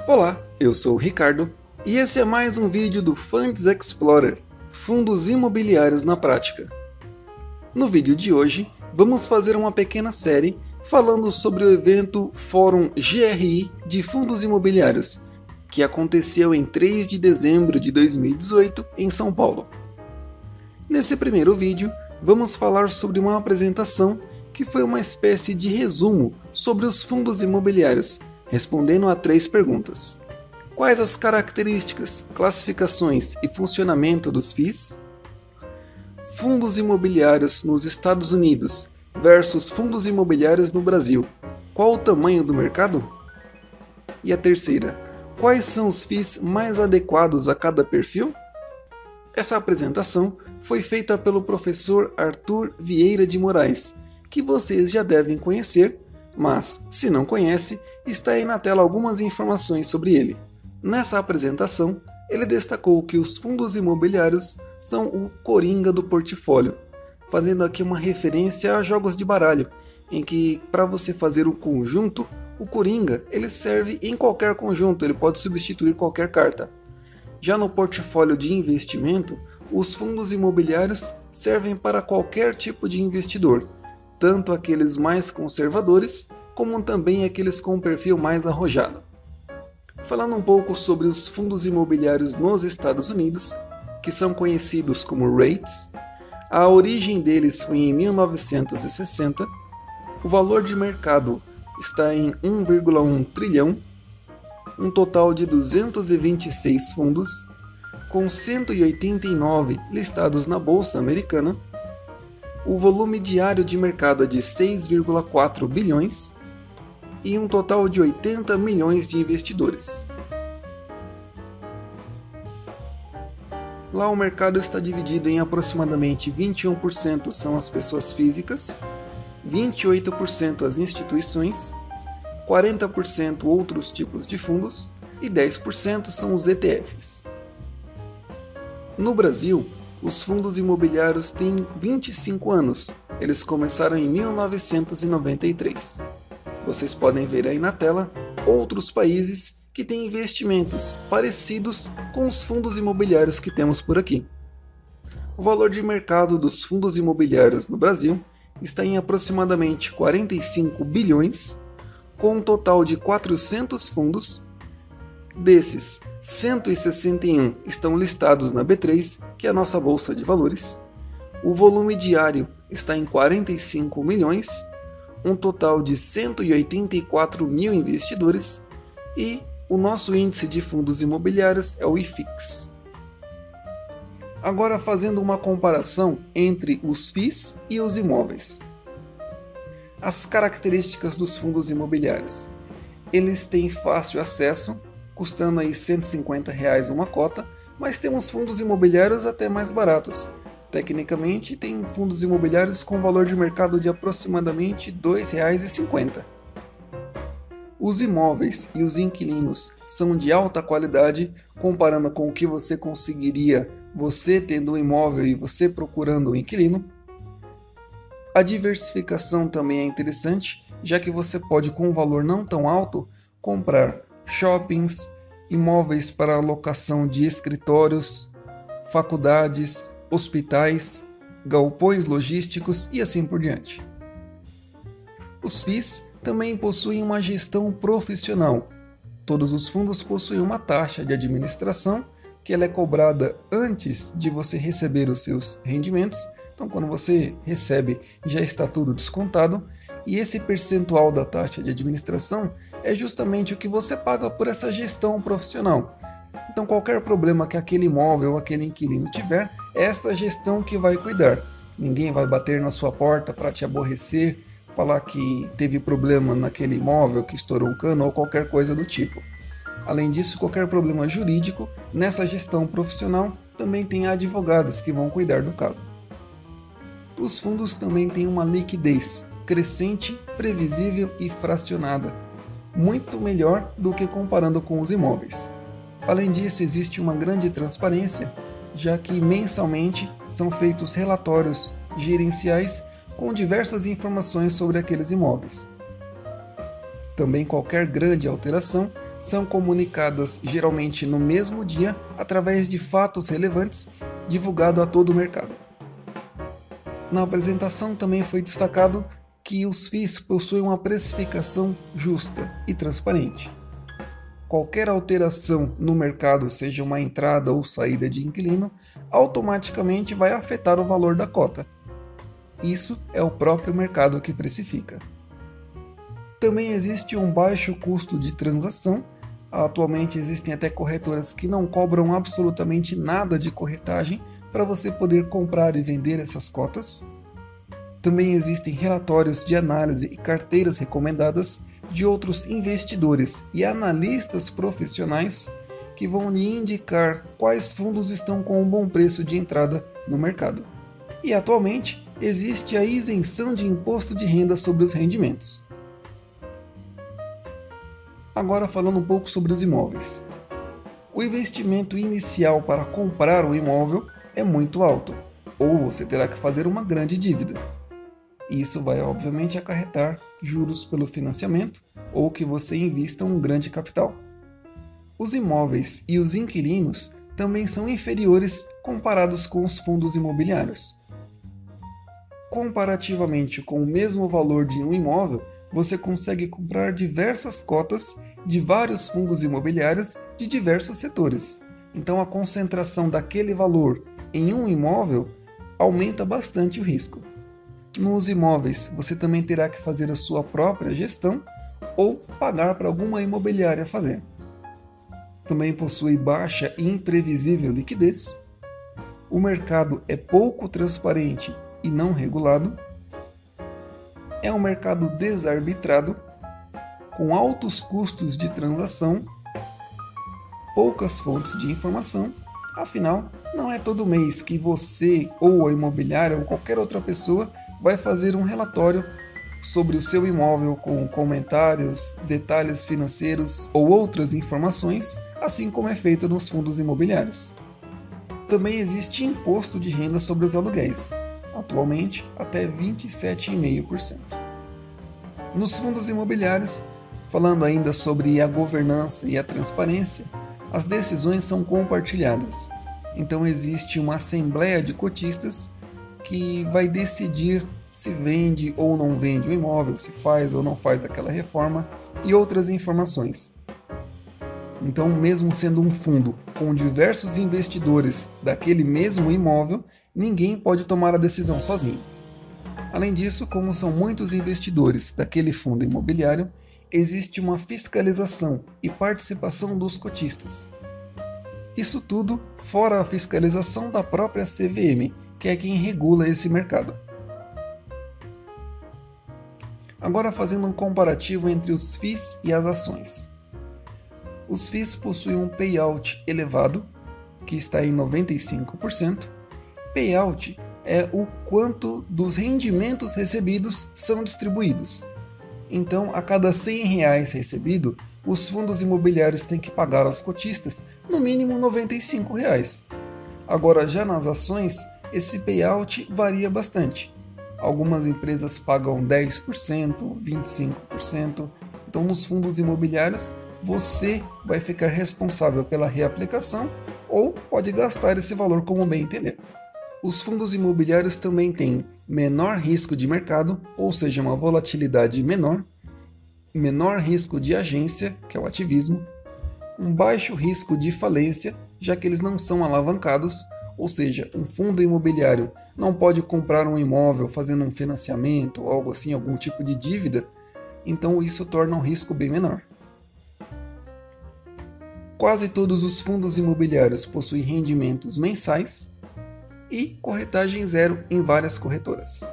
Olá, eu sou o Ricardo e esse é mais um vídeo do Funds Explorer, Fundos Imobiliários na Prática. No vídeo de hoje, vamos fazer uma pequena série falando sobre o evento Fórum GRI de Fundos Imobiliários, que aconteceu em 3 de dezembro de 2018 em São Paulo. Nesse primeiro vídeo, vamos falar sobre uma apresentação que foi uma espécie de resumo sobre os fundos imobiliários, respondendo a 3 perguntas. Quais as características, classificações e funcionamento dos FIIs? Fundos imobiliários nos Estados Unidos versus fundos imobiliários no Brasil. Qual o tamanho do mercado? E a terceira, quais são os FIIs mais adequados a cada perfil? Essa apresentação foi feita pelo professor Arthur Vieira de Moraes, que vocês já devem conhecer, mas, se não conhece, está aí na tela algumas informações sobre ele. Nessa apresentação, ele destacou que os fundos imobiliários são o coringa do portfólio, fazendo aqui uma referência a jogos de baralho, em que, para você fazer o conjunto, o coringa ele serve em qualquer conjunto, ele pode substituir qualquer carta. Já no portfólio de investimento, os fundos imobiliários servem para qualquer tipo de investidor, tanto aqueles mais conservadores, como também aqueles com perfil mais arrojado. Falando um pouco sobre os fundos imobiliários nos Estados Unidos, que são conhecidos como REITs, a origem deles foi em 1960, o valor de mercado está em 1,1 trilhão, um total de 226 fundos, com 189 listados na Bolsa Americana. O volume diário de mercado é de 6,4 bilhões e um total de 80 milhões de investidores. Lá o mercado está dividido em aproximadamente 21% são as pessoas físicas, 28% as instituições, 40% outros tipos de fundos e 10% são os ETFs. No Brasil, os fundos imobiliários têm 25 anos, eles começaram em 1993. Vocês podem ver aí na tela outros países que têm investimentos parecidos com os fundos imobiliários que temos por aqui. O valor de mercado dos fundos imobiliários no Brasil está em aproximadamente 45 bilhões, com um total de 400 fundos. Desses, 161 estão listados na B3, que é a nossa bolsa de valores. O volume diário está em 45 milhões, um total de 184 mil investidores, e o nosso índice de fundos imobiliários é o IFIX. Agora fazendo uma comparação entre os FIIs e os imóveis. As características dos fundos imobiliários. Eles têm fácil acesso, custando aí R$ 150 uma cota, mas temos fundos imobiliários até mais baratos. Tecnicamente, tem fundos imobiliários com valor de mercado de aproximadamente R$ 2,50. Os imóveis e os inquilinos são de alta qualidade, comparando com o que você conseguiria você tendo um imóvel e você procurando um inquilino. A diversificação também é interessante, já que você pode, com um valor não tão alto, comprar shoppings, imóveis para alocação de escritórios, faculdades, hospitais, galpões logísticos e assim por diante. Os FIIs também possuem uma gestão profissional. Todos os fundos possuem uma taxa de administração que ela é cobrada antes de você receber os seus rendimentos. Então, quando você recebe, já está tudo descontado, e esse percentual da taxa de administração é justamente o que você paga por essa gestão profissional. Então, qualquer problema que aquele imóvel ou aquele inquilino tiver, é essa gestão que vai cuidar. Ninguém vai bater na sua porta para te aborrecer, falar que teve problema naquele imóvel, que estourou um cano ou qualquer coisa do tipo. Além disso, qualquer problema jurídico, nessa gestão profissional, também tem advogados que vão cuidar do caso. Os fundos também têm uma liquidez crescente, previsível e fracionada, muito melhor do que comparando com os imóveis. Além disso, existe uma grande transparência, já que mensalmente são feitos relatórios gerenciais com diversas informações sobre aqueles imóveis. Também qualquer grande alteração são comunicadas geralmente no mesmo dia através de fatos relevantes divulgados a todo o mercado. Na apresentação também foi destacado que os FIIs possuem uma precificação justa e transparente. Qualquer alteração no mercado, seja uma entrada ou saída de inquilino, automaticamente vai afetar o valor da cota. Isso é o próprio mercado que precifica. Também existe um baixo custo de transação. Atualmente existem até corretoras que não cobram absolutamente nada de corretagem para você poder comprar e vender essas cotas. Também existem relatórios de análise e carteiras recomendadas de outros investidores e analistas profissionais que vão lhe indicar quais fundos estão com um bom preço de entrada no mercado. E atualmente existe a isenção de imposto de renda sobre os rendimentos. Agora falando um pouco sobre os imóveis. O investimento inicial para comprar um imóvel é muito alto, ou você terá que fazer uma grande dívida. Isso vai obviamente acarretar juros pelo financiamento ou que você invista um grande capital. Os imóveis e os inquilinos também são inferiores comparados com os fundos imobiliários. Comparativamente com o mesmo valor de um imóvel, você consegue comprar diversas cotas de vários fundos imobiliários de diversos setores. Então a concentração daquele valor em um imóvel aumenta bastante o risco. Nos imóveis, você também terá que fazer a sua própria gestão ou pagar para alguma imobiliária fazer. Também possui baixa e imprevisível liquidez. O mercado é pouco transparente e não regulado. É um mercado desarbitrado, com altos custos de transação, poucas fontes de informação. Afinal, não é todo mês que você ou a imobiliária ou qualquer outra pessoa vai fazer um relatório sobre o seu imóvel com comentários, detalhes financeiros ou outras informações, assim como é feito nos fundos imobiliários. Também existe imposto de renda sobre os aluguéis, atualmente até 27,5%. Nos fundos imobiliários, falando ainda sobre a governança e a transparência, as decisões são compartilhadas. Então existe uma assembleia de cotistas que vai decidir se vende ou não vende o imóvel, se faz ou não faz aquela reforma e outras informações. Então, mesmo sendo um fundo com diversos investidores daquele mesmo imóvel, ninguém pode tomar a decisão sozinho. Além disso, como são muitos investidores daquele fundo imobiliário, existe uma fiscalização e participação dos cotistas. Isso tudo fora a fiscalização da própria CVM, que é quem regula esse mercado. Agora fazendo um comparativo entre os FIIs e as ações. Os FIIs possuem um payout elevado, que está em 95%. Payout é o quanto dos rendimentos recebidos são distribuídos. Então, a cada R$100 recebido, os fundos imobiliários têm que pagar aos cotistas no mínimo R$95. Agora, já nas ações, esse payout varia bastante. Algumas empresas pagam 10%, 25%. Então, nos fundos imobiliários, você vai ficar responsável pela reaplicação ou pode gastar esse valor como bem entender. Os fundos imobiliários também têm menor risco de mercado, ou seja, uma volatilidade menor, menor risco de agência, que é o ativismo, um baixo risco de falência, já que eles não são alavancados, ou seja, um fundo imobiliário não pode comprar um imóvel fazendo um financiamento ou algo assim, algum tipo de dívida, então isso torna um risco bem menor. Quase todos os fundos imobiliários possuem rendimentos mensais e corretagem zero em várias corretoras.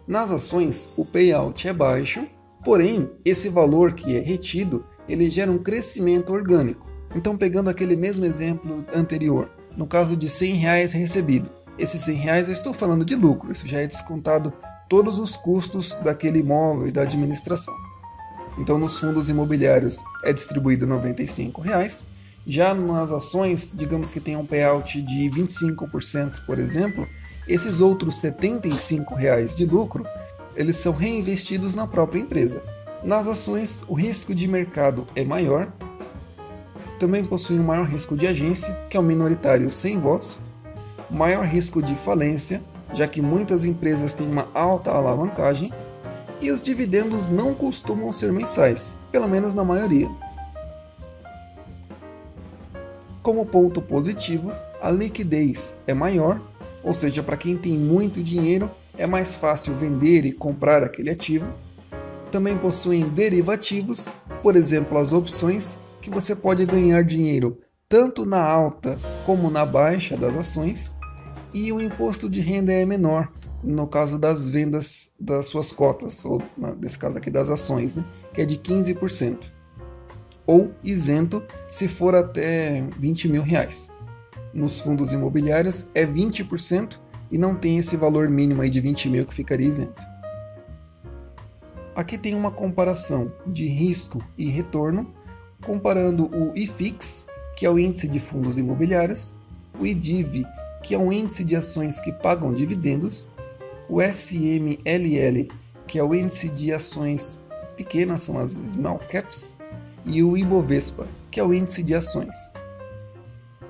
Nas ações, o payout é baixo, porém, esse valor que é retido, ele gera um crescimento orgânico. Então, pegando aquele mesmo exemplo anterior, no caso de R$100 recebido, esses R$100 eu estou falando de lucro, isso já é descontado todos os custos daquele imóvel e da administração. Então, nos fundos imobiliários é distribuído R$95, já nas ações, digamos que tem um payout de 25%, por exemplo, esses outros R$75 de lucro, eles são reinvestidos na própria empresa. Nas ações, o risco de mercado é maior, Também possuem um maior risco de agência, que é o minoritário sem voz, maior risco de falência, já que muitas empresas têm uma alta alavancagem, e os dividendos não costumam ser mensais, pelo menos na maioria. Como ponto positivo, a liquidez é maior, ou seja, para quem tem muito dinheiro é mais fácil vender e comprar aquele ativo. Também possuem derivativos, por exemplo, as opções, que você pode ganhar dinheiro tanto na alta como na baixa das ações, e o imposto de renda é menor no caso das vendas das suas cotas, ou nesse caso aqui das ações, né, que é de 15%, ou isento se for até R$20 mil. Nos fundos imobiliários é 20% e não tem esse valor mínimo aí de 20 mil que ficaria isento. Aqui tem uma comparação de risco e retorno, comparando o IFIX, que é o índice de fundos imobiliários, o IDIV, que é um índice de ações que pagam dividendos, o SMLL, que é o índice de ações pequenas, são as small caps, e o Ibovespa, que é o índice de ações.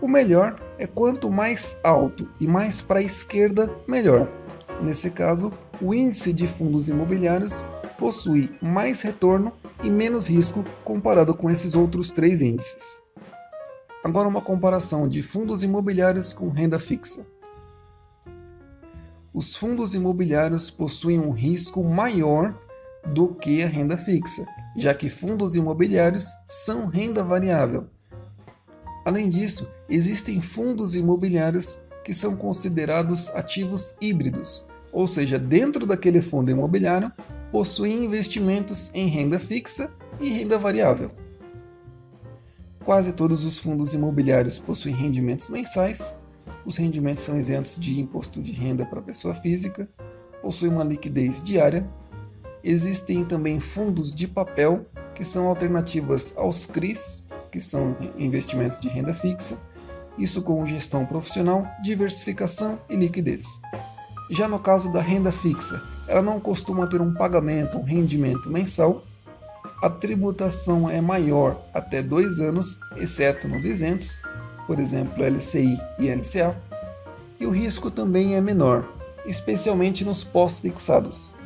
O melhor é quanto mais alto e mais para a esquerda, melhor. Nesse caso, o índice de fundos imobiliários possui mais retorno e menos risco comparado com esses outros três índices. Agora uma comparação de fundos imobiliários com renda fixa. Os fundos imobiliários possuem um risco maior do que a renda fixa, já que fundos imobiliários são renda variável. Além disso, existem fundos imobiliários que são considerados ativos híbridos, ou seja, dentro daquele fundo imobiliário possuem investimentos em renda fixa e renda variável. Quase todos os fundos imobiliários possuem rendimentos mensais, os rendimentos são isentos de imposto de renda para a pessoa física, possuem uma liquidez diária. Existem também fundos de papel, que são alternativas aos CRIs, que são investimentos de renda fixa, isso com gestão profissional, diversificação e liquidez. Já no caso da renda fixa, ela não costuma ter um pagamento, um rendimento mensal, a tributação é maior até 2 anos, exceto nos isentos, por exemplo, LCI e LCA, e o risco também é menor, especialmente nos pós-fixados.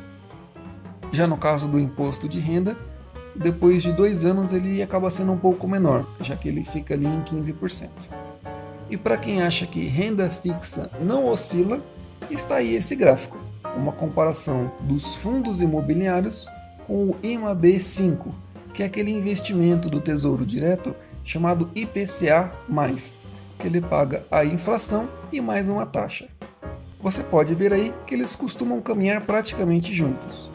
Já no caso do imposto de renda, depois de 2 anos ele acaba sendo um pouco menor, já que ele fica ali em 15%. E para quem acha que renda fixa não oscila, está aí esse gráfico, uma comparação dos fundos imobiliários com o IMAB5, que é aquele investimento do Tesouro Direto chamado IPCA+, que ele paga a inflação e mais uma taxa. Você pode ver aí que eles costumam caminhar praticamente juntos.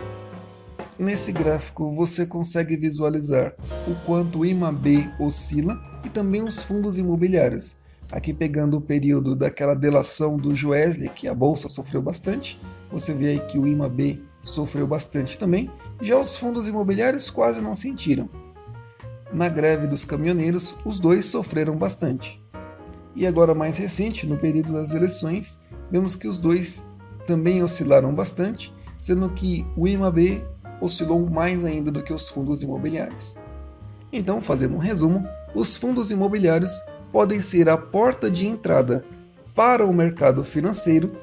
Nesse gráfico você consegue visualizar o quanto o IMAB oscila e também os fundos imobiliários. Aqui pegando o período daquela delação do Joesley, que a bolsa sofreu bastante, você vê aí que o IMAB sofreu bastante também, já os fundos imobiliários quase não sentiram. Na greve dos caminhoneiros, os dois sofreram bastante. E agora mais recente, no período das eleições, vemos que os dois também oscilaram bastante, sendo que o IMAB oscilou mais ainda do que os fundos imobiliários. Então, fazendo um resumo, os fundos imobiliários podem ser a porta de entrada para o mercado financeiro,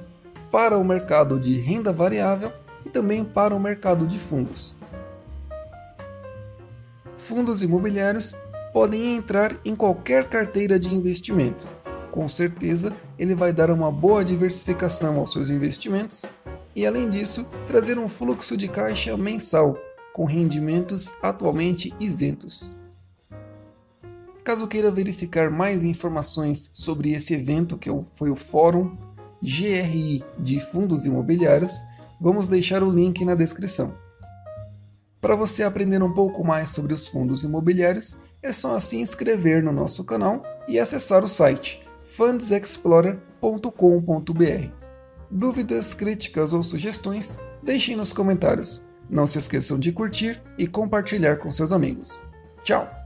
para o mercado de renda variável e também para o mercado de fundos. Fundos imobiliários podem entrar em qualquer carteira de investimento. Com certeza, ele vai dar uma boa diversificação aos seus investimentos e, além disso, trazer um fluxo de caixa mensal, com rendimentos atualmente isentos. Caso queira verificar mais informações sobre esse evento, que foi o Fórum GRI de Fundos Imobiliários, vamos deixar o link na descrição. Para você aprender um pouco mais sobre os fundos imobiliários, é só se inscrever no nosso canal e acessar o site fundsexplorer.com.br. Dúvidas, críticas ou sugestões, deixem nos comentários. Não se esqueçam de curtir e compartilhar com seus amigos. Tchau!